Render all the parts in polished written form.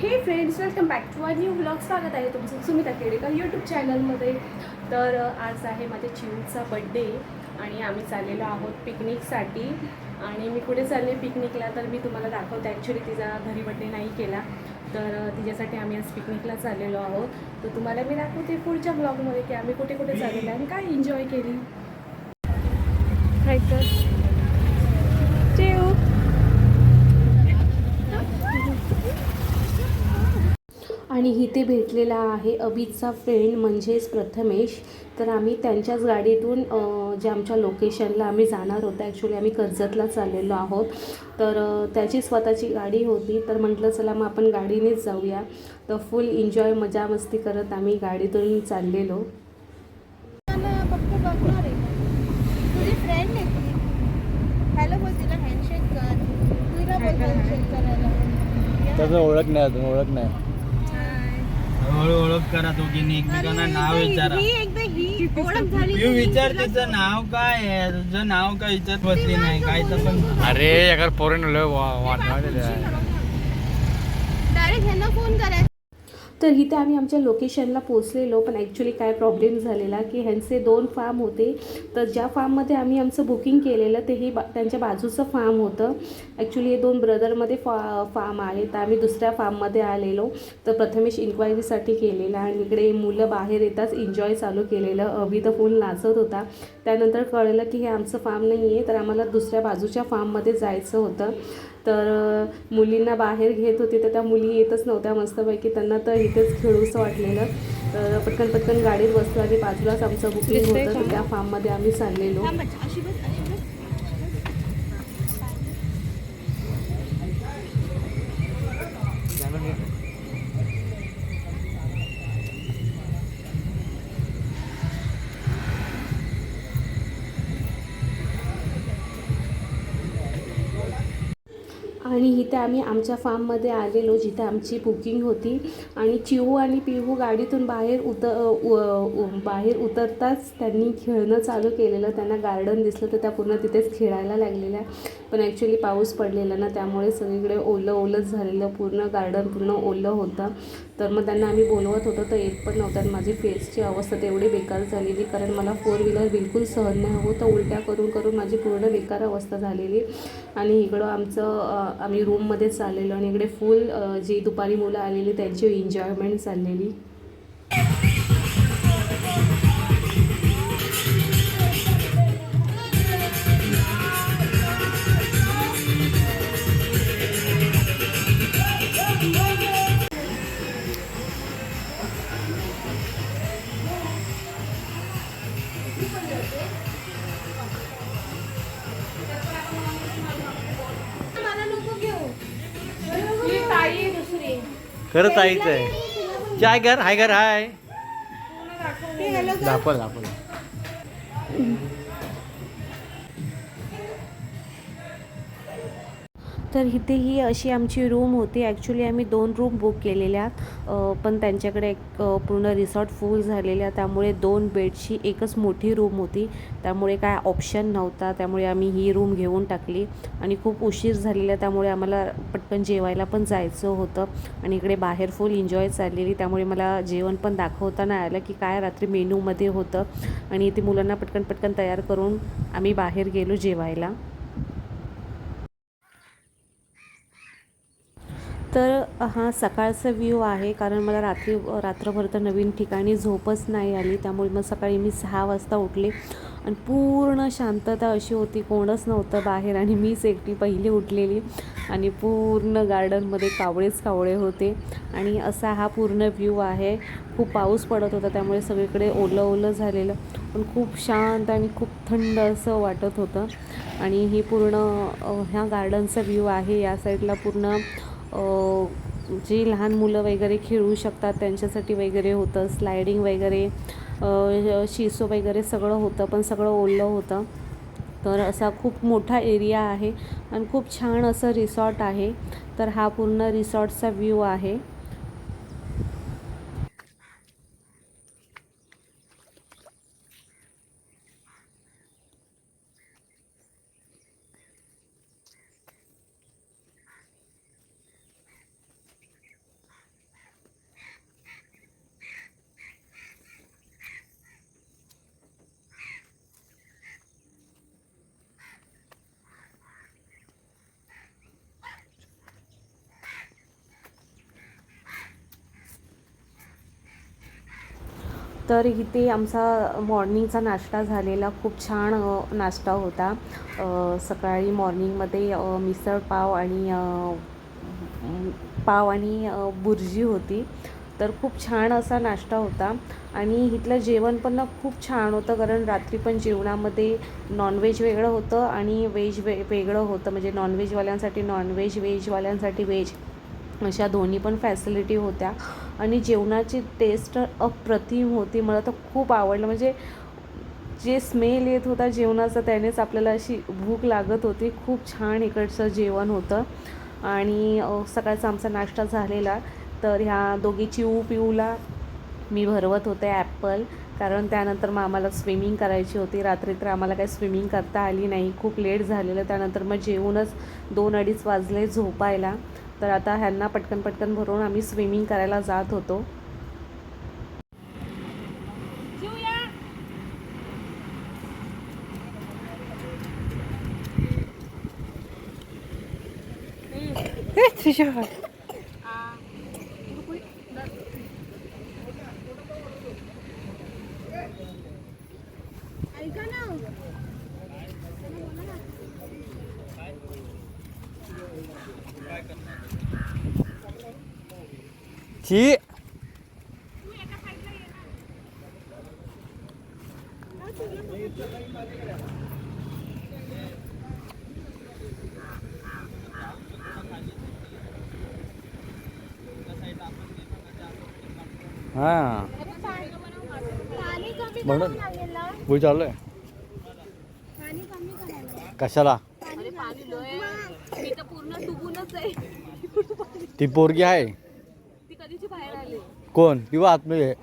हे friends, welcome back to a new vlog. स्वागत आहे तुमचं सुमिता केडेकर यूट्यूब चॅनलमध्ये. तर आज आहे माझ्या चिवचा बड्डे आणि आम्ही चाललेलो आहोत पिकनिकसाठी. आणि मी कुठे चालले पिकनिकला तर मी तुम्हाला दाखवते. ॲक्च्युली तिचा घरी बड्डे नाही केला, तर तिच्यासाठी आम्ही आज पिकनिकला चाललेलो आहोत. तर तुम्हाला मी दाखवते पुढच्या ब्लॉगमध्ये की आम्ही कुठे कुठे चाललेलो आहे आणि काय एन्जॉय केली. चिव आणि इथे भेटलेला आहे अभितचा फ्रेंड म्हणजेच प्रथमेश. तर आम्ही त्यांच्याच गाडीतून जे आमच्या लोकेशनला आम्ही जाणार होतो, ॲक्च्युली आम्ही कर्जतला चाललेलो आहोत. तर त्याची स्वतःची गाडी होती, तर म्हटलं चला मग आपण गाडीनेच जाऊया. तर फुल एन्जॉय मजा मस्ती करत आम्ही गाडीतून चाललेलो. त्याचं ओळख नाही अजून, ओळख नाही. हळूहळू ओळख करा दोघींनी एकमेकांना. नाव विचारा. तू विचार तिचं नाव काय आहे, तुझं नाव काय विचारत बसली नाही काय तर. पण अरे अगर पोरण डायरेक्ट ह्यांना फोन करायचा. तर इथे आम्ही आमच्या लोकेशनला पोचलेलो, पण ॲक्च्युली काय प्रॉब्लेम झालेला की ह्यांचे 2 फार्म होते. तर ज्या फार्ममध्ये आम्ही आमचं बुकिंग केलेलं ते हे त्यांच्या बाजूचं फार्म होतं. ॲक्च्युली हे 2 ब्रदरमध्ये फार्म आहे, तर आम्ही दुसऱ्या फार्ममध्ये आलेलो. तर प्रथमेश इन्क्वायरीसाठी केलेला आणि इकडे मुलं बाहेर येताच एन्जॉय चालू केलेलं. अभि तर फुल नाचत होता. त्यानंतर कळलं की हे आमचं फार्म नाही आहे, तर आम्हाला दुसऱ्या बाजूच्या फार्ममध्ये जायचं होतं. तर मुलींना बाहेर घेत होती, तर त्या मुली येतच नव्हत्या मस्तपैकी. त्यांना तर इथेच खेळूसं वाटलेलं. तर पटकन पटकन गाडीत बसलो आणि बाजूलाच आमचं बुकिंग होतं, तर त्या फार्ममध्ये आम्ही चाललेलो. आणि इथे आम्ही आमच्या फार्ममध्ये आलेलो जिथे आमची बुकिंग होती. आणि चिवू आणि पिहू गाडीतून बाहेर उतरताच त्यांनी खेळणं चालू केलेलं. त्यांना गार्डन दिसलं तर त्या पूर्ण तिथेच खेळायला लागलेल्या. पण ॲक्च्युली पाऊस पडलेला ना, त्यामुळे सगळीकडे ओलंच झालेलं. पूर्ण गार्डन पूर्ण ओलं होतं. तर मग त्यांना आम्ही बोलवत होतो तर येत पण नव्हतं. आणि माझी फेसची अवस्था तेवढी बेकार झालेली, कारण मला 4 व्हीलर बिलकुल सहन नाही होत. उलट्या करून करून माझी पूर्ण बेकार अवस्था झालेली. आणि इकडं आम्ही रूममध्ये चाललेलो आणि इकडे फुल जी दुपारी मुलं आलेली त्यांची एन्जॉयमेंट चाललेली. खरंच आईच आहे. चाय घर हाय घर हाय दाखव. तर इथे ही अशी आमची रूम होती. ॲक्च्युली आम्ही 2 रूम बुक केलेल्या, पण त्यांच्याकडे एक पूर्ण रिसॉर्ट फुल झालेल्या, त्यामुळे 2 बेडची एकच मोठी रूम होती. त्यामुळे काय ऑप्शन नव्हता, त्यामुळे आम्ही ही रूम घेऊन टाकली. आणि खूप उशीर झालेला, त्यामुळे आम्हाला पटकन जेवायला पण जायचं होतं. आणि इकडे बाहेर फुल एन्जॉय चाललेली, त्यामुळे मला जेवण पण दाखवता नाही आलं की काय रात्री मेनूमध्ये होतं. आणि इथे मुलांना पटकन तयार करून आम्ही बाहेर गेलो जेवायला. तर हा सकाळचा व्ह्यू आहे, कारण मला रात्रभर तर नवीन ठिकाणी झोपच नाही आली. त्यामुळे मग सकाळी मी 6 वाजता उठले आणि पूर्ण शांतता अशी होती, कोणच नव्हतं बाहेर आणि मीच एकटी पहिली उठलेली. आणि पूर्ण गार्डनमध्ये कावळे होते. आणि असा हा पूर्ण व्ह्यू आहे. खूप पाऊस पडत होता, त्यामुळे सगळीकडे ओलं झालेलं, पण खूप शांत आणि खूप थंड असं वाटत होतं. आणि ही पूर्ण ह्या गार्डनचा व्ह्यू आहे. या साईडला पूर्ण जी लहान मुलं वगैरे खेळू शकतात त्यांच्यासाठी वगैरे होतं. स्लायडिंग वगैरे, शिसो वगैरे सगळं होतं, पण सगळं ओलं होतं. तर असा खूप मोठा एरिया आहे आणि खूप छान असं रिसॉर्ट आहे. तर हा पूर्ण रिसॉर्टचा व्ह्यू आहे. तर इथे आमचा मॉर्निंगचा नाश्ता झालेला, खूप छान नाश्ता होता. सकाळी मॉर्निंगमध्ये मिसळ पाव आणि बुर्जी होती. तर खूप छान असा नाश्ता होता आणि इथलं जेवण पण ना खूप छान होतं, कारण रात्री पण जेवणामध्ये नॉनव्हेज वेगळं होतं आणि व्हेज वेगळं होतं. म्हणजे नॉनव्हेजवाल्यांसाठी नॉनव्हेज, व्हेजवाल्यांसाठी व्हेज अशा दोन्ही पण फॅसिलिटी होत्या आणि जेवणाची टेस्ट अप्रतिम होती. मला तर खूप आवडलं. म्हणजे जे स्मेल येत होता जेवणाचा त्यानेच आपल्याला अशी भूक लागत होती. खूप छान इकडचं जेवण होतं आणि सकाळचा आमचा नाश्ता झालेला. तर ह्या दोघी पिऊला मी भरवत होते ॲपल, कारण त्यानंतर मग आम्हाला स्विमिंग करायची होती. रात्री तर आम्हाला काही स्विमिंग करता आली नाही, खूप लेट झालेलं. त्यानंतर मग जेवूनच 2-2:30 वाजले झोपायला. तर आता ह्यांना पटकन भरून आम्ही स्विमिंग करायला जात होतो. ची हां म्हणून पुढे चाललोय. कशाला? ती पोरगी आहे कोण? किंवा आतमध्ये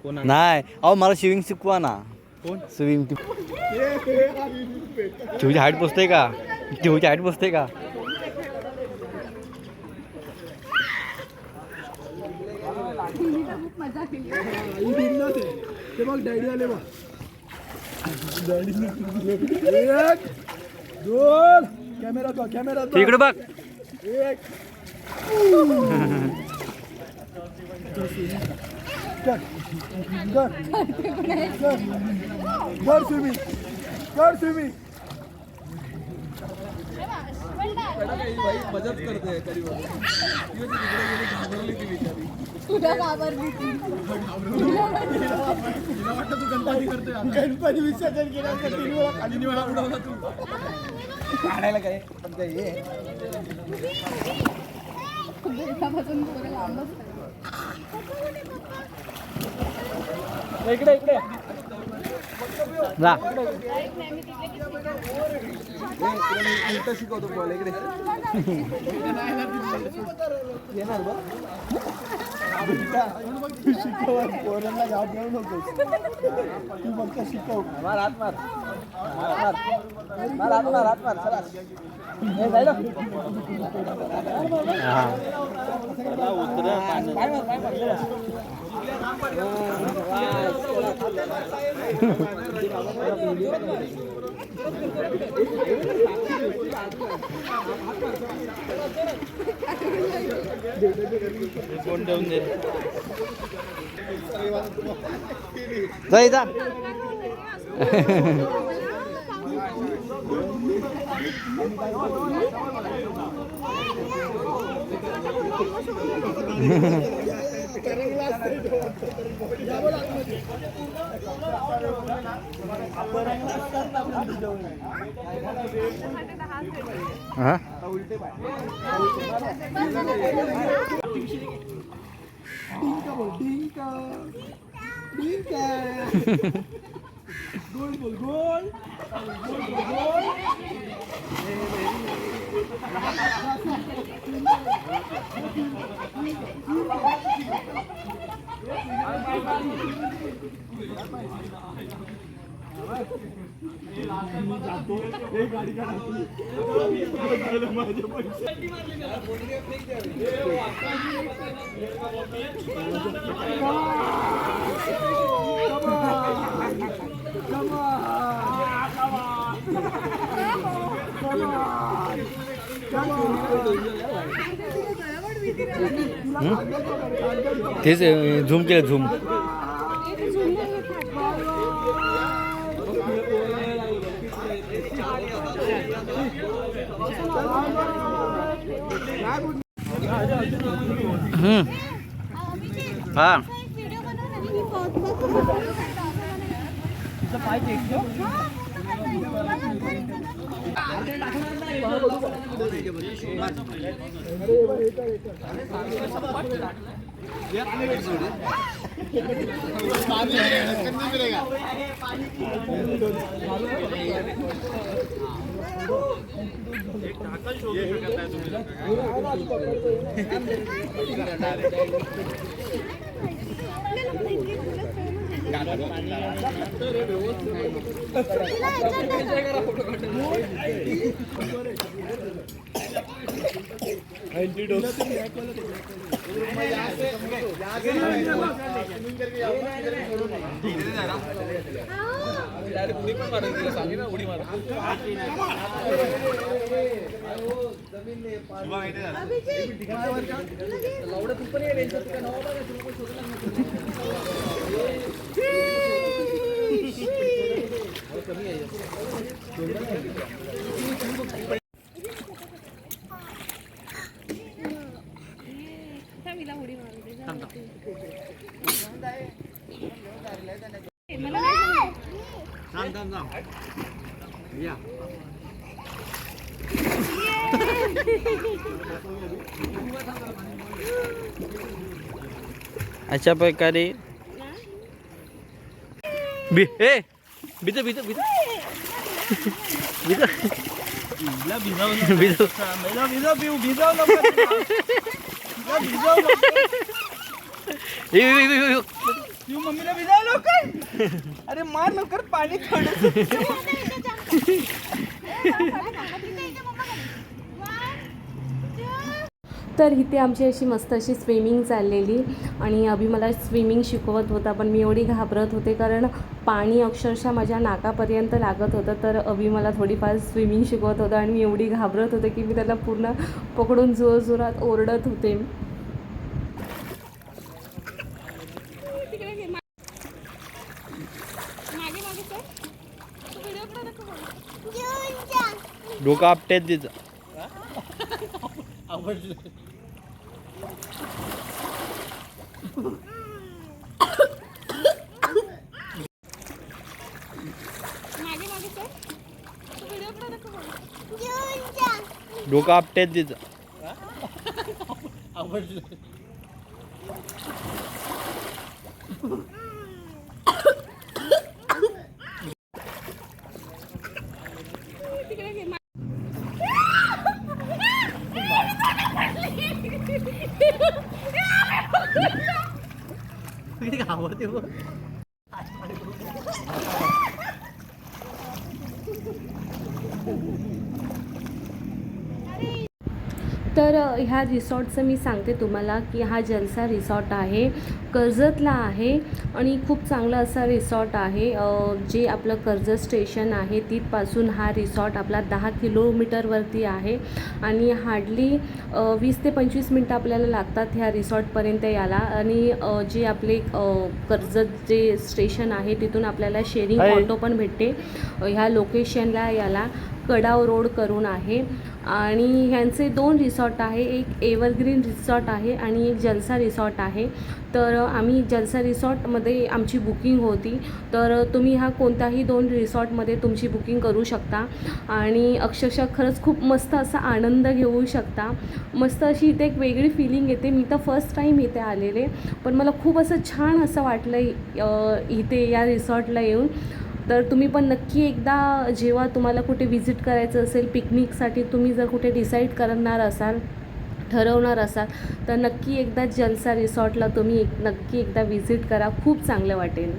नाही. अहो मला स्विमिंग शिकवा ना. कोण स्विमिंग? चिवची हाईट बसते का? चिवची हाईट बसते का? डॅडी आले बघ. एक दोन कॅमेरा इकडे बघ. एक कर स्विमिंग मदत करते तरी घाबरली ती बिचारी. तुला घाबरली ती. वाटतं तू गणपती करतोय. गणपती विसर्जन केलं 3 वेळा खाली वेळा उडवला तू. काढायला काय पण काय हे इकडे जा. उलट शिकवतो बोला इकडे येणार बघ. तू शिकव पोरांना घाब घेऊ नकोस. तू फक्त शिकव. हात मार चला. कोण देऊन दे जाई जा. हाँ गोल बोल गोल गोल. गाडी का तेच झूम केलं झूम. हा अशा प्रकारे मम्मीला भिजाव लवकर. अरे मार लवकर पाणी थोडं. तर इथे आमची अशी मस्त अशी स्विमिंग चाललेली आणि अभि मला स्विमिंग शिकवत होता, पण मी एवढी घाबरत होते कारण पाणी अक्षरशः माझ्या नाकापर्यंत लागत होतं. तर अभि मला थोडीफार स्विमिंग शिकवत होता आणि मी एवढी घाबरत होते की मी त्याला पूर्ण पकडून जोरजोरात ओरडत होते. डोकं आपटेत तिचं. डोकं आपटेत तिचं. तर ह्या रिसॉर्टचं मी सांगते तुम्हाला की हा जलसा रिसॉर्ट आहे, कर्जतला आहे आणि खूप चांगला असा रिसॉर्ट आहे. जे आपलं कर्जत स्टेशन आहे तिथपासून हा रिसॉर्ट आपला 10 किलोमीटरवरती आहे आणि हार्डली 20 ते 25 मिनटं आपल्याला लागतात ह्या रिसॉर्टपर्यंत यायला. आणि जे आपले कर्जत जे स्टेशन आहे तिथून आपल्याला शेअरिंग ऑटो पण भेटते ह्या लोकेशनला याला. कडाव रोड करून आहे आणि ह्यांचे 2 रिसॉर्ट आहे, एक एव्हरग्रीन रिसॉर्ट आहे आणि एक जलसा रिसॉर्ट आहे. तर आम्ही जलसा रिसॉर्टमध्ये आमची बुकिंग होती, तर तुम्ही ह्या कोणत्याही 2 रिसॉर्टमध्ये तुमची बुकिंग करू शकता आणि अक्षरशः खरंच खूप मस्त असा आनंद घेऊ शकता. मस्त अशी इथे एक वेगळी फिलिंग येते. मी तर फर्स्ट टाईम इथे आलेले, पण मला खूप असं छान असं वाटलं इथे या रिसॉर्टला येऊन. तर तुम्ही पण नक्की एकदा जेव्हा तुम्हाला कुठे विजिट करायचं असेल पिकनिकसाठी, तुम्ही जर कुठे डिसाईड करणार असाल, ठरवणार असाल, तर नक्की एकदा जलसा रिसॉर्टला तुम्ही नक्की एकदा विजिट करा, खूप चांगलं वाटेल.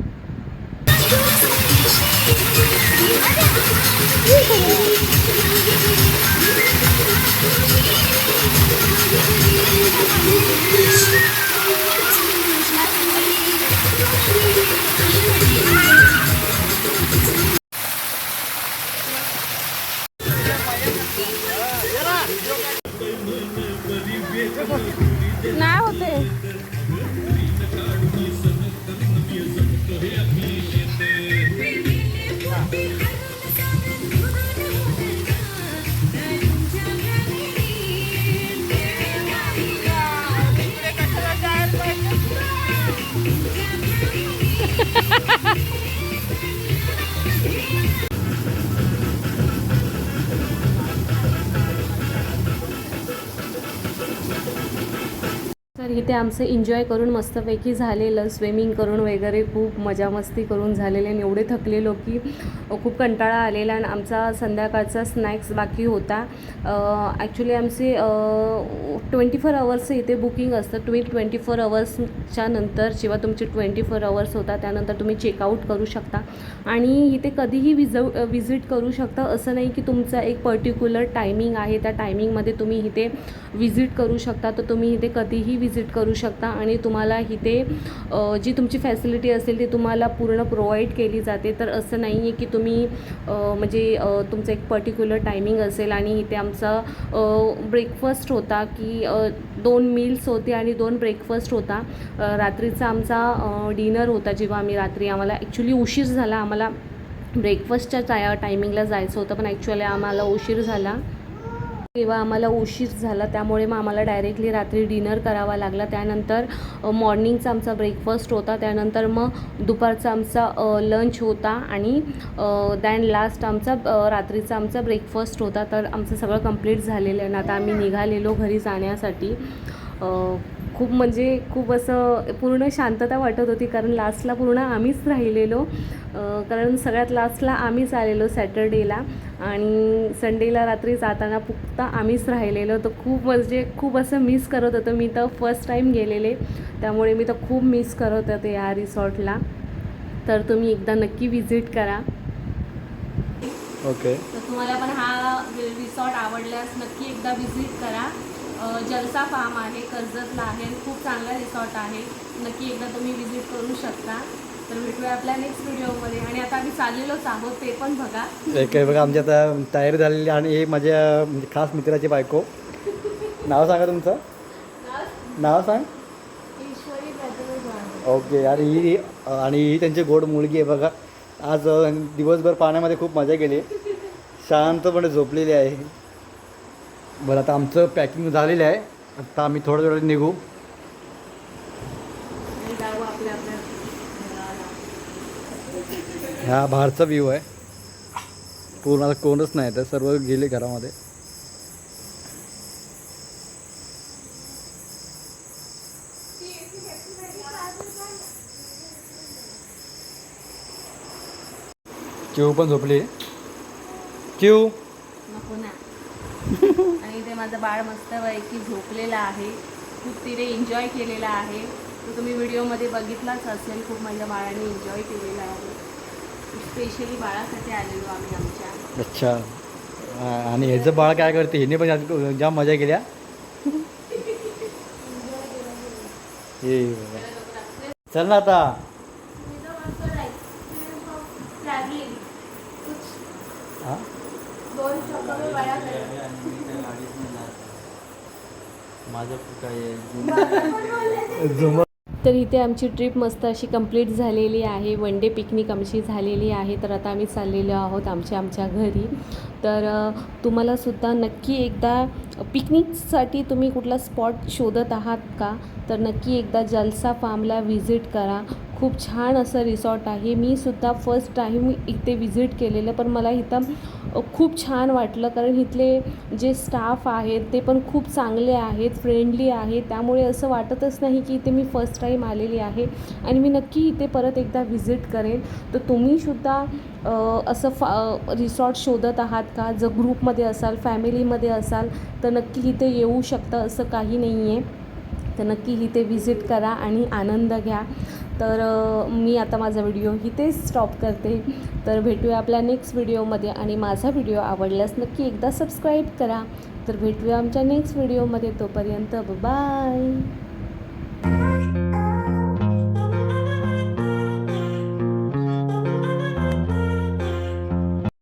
Video नाही होते. तर इथे आमचं एन्जॉय करून मस्तपैकी झालेलं, स्विमिंग करून वगैरे खूप मजा मस्ती करून झालेले आणि एवढे थकलेलो की खूप कंटाळा आलेला. आणि आमचा संध्याकाळचा स्नॅक्स बाकी होता. ॲक्च्युली आमचे 24 अवर्स इथे बुकिंग असतं. तुम्ही 24 अवर्सच्या नंतर जेव्हा तुमचे 24 अवर्स होता त्यानंतर तुम्ही चेकआउट करू शकता आणि इथे कधीही विजिट करू शकता. असं नाही की तुमचा एक पर्टिक्युलर टायमिंग आहे, त्या टायमिंगमध्ये तुम्ही इथे विजिट करू शकता. तर तुम्ही इथे कधीही विजिट करू शकता आणि तुम्हाला इथे जी तुमची फॅसिलिटी असेल ती तुम्हाला पूर्ण प्रोव्हाइड केली जाते. तर असं नाही आहे की तुम्ही म्हणजे तुमचं एक पर्टिक्युलर टायमिंग असेल. आणि इथे आमचा ब्रेकफास्ट होता की 2 मील्स होते आणि 2 ब्रेकफास्ट होता. रात्रीचा आमचा डिनर होता. जेव्हा आम्ही रात्री आम्हाला ॲक्च्युली उशीर झाला, आम्हाला ब्रेकफास्टच्या टायमिंगला जायचं होतं पण ॲक्च्युली आम्हाला उशीर झाला. तेव्हा आम्हाला उशीर झाला त्यामुळे मग आम्हाला डायरेक्टली रात्री डिनर करावा लागला. त्यानंतर मॉर्निंगचा आमचा ब्रेकफास्ट होता, त्यानंतर मग दुपारचा आमचा लंच होता आणि दॅन लास्ट आमचा रात्रीचा आमचा ब्रेकफास्ट होता. तर आमचं सगळं कंप्लीट झालेलं आहे आणि आता आम्ही निघालेलो घरी जाण्यासाठी. खूप म्हणजे खूप असं पूर्ण शांतता वाटत होती कारण लास्टला पूर्ण आम्हीच राहिलेलो. कारण सगळ्यात लास्टला आम्हीच आलेलो सॅटर्डेला आणि संडेला रात्री जाताना फक्त आम्हीच राहिलेलो. तर खूप म्हणजे खूप असं मिस करत होतं. मी तर फर्स्ट टाईम गेलेले त्यामुळे मी तर खूप मिस करत होते या रिसॉर्टला. तर तुम्ही एकदा नक्की विजिट करा. ओके. तर तुम्हाला पण हा रिसॉर्ट आवडल्यास नक्की एकदा विजिट करा. जलसा फार्म आहे, कर्जतला आहे आणि खूप चांगला रिसॉर्ट आहे. नक्की एकदा तुम्ही विजिट करू शकता. तर भेटूया आपल्या नेक्स्ट व्हिडिओमध्ये. आणि आता आम्ही चाललेलोच आहोत ते पण बघा. एक आहे बघा आमची आता तयारी झालेली आणि हे माझ्या म्हणजे खास मित्राची बायको. नाव सांगा तुमचं. नाव सांग. ओके. आणि ही त्यांची गोड मुलगी आहे बघा. आज दिवसभर पाण्यामध्ये खूप मजा केली, शांतपणे झोपलेली आहे. बरं आता आमचं पॅकिंग झालेलं आहे. आता आम्ही थोडं थोडं निघू. हा बाहेरचा व्ह्यू आहे. पूर्ण आता कोणच नाही तर सर्व गेले घरामध्ये. चिव पण झोपली. चिव नको ना. आणि ते माझं बाळ मस्तपैकी झोपलेलं आहे. खूप तिने एन्जॉय केलेला आहे. तो तुम्ही व्हिडिओमध्ये बघितलाच असेल. खूप माझ्या बाळाने एन्जॉय केलेला आहे. स्पेशली बाळासाठी आलेलो आम्ही आमच्या. अच्छा. आणि ह्याचं बाळ काय करते? हिने पण जाम मजा केल्या. हे चल ना आता. हां माझं काय झुम. तर इथे आमची ट्रिप मस्त अशी कंप्लीट झालेली आहे. वन डे पिकनिक आमची झालेली आहे. तर आता आम्ही चाललेलो आहोत आमच्या घरी. तर तुम्हालासुद्धा नक्की एकदा पिकनिकसाठी तुम्ही कुठला स्पॉट शोधत आहात का तर नक्की एकदा जलसा फार्मला व्हिजिट करा. खूप छान असं रिसॉर्ट आहे. मी सुद्धा फर्स्ट टाईम इथे व्हिजिट केलेलं पण मला इथं खूप छान वाटलं कारण इथले जे स्टाफ आहेत ते पण खूप चांगले आहेत, फ्रेंडली आहेत. त्यामुळे असं वाटतच नाही की इथे मी फर्स्ट टाईम आलेली आहे आणि मी नक्की इथे परत एकदा व्हिजिट करेन. तर तुम्हीसुद्धा असं रिसॉर्ट शोधत आहात का? जर ग्रुपमध्ये असाल, फॅमिलीमध्ये असाल तर नक्की इथे येऊ शकता, असं काही नाही आहे. तर नक्की इथे व्हिजिट करा आणि आनंद घ्या. तर मी आता माझा व्हिडिओ इथेच स्टॉप करते. तर भेटूया आपल्या नेक्स्ट व्हिडिओमध्ये आणि माझा व्हिडिओ आवडल्यास नक्की एकदा सबस्क्राईब करा. तर भेटूया आमच्या नेक्स्ट व्हिडिओमध्ये. तोपर्यंत बाय.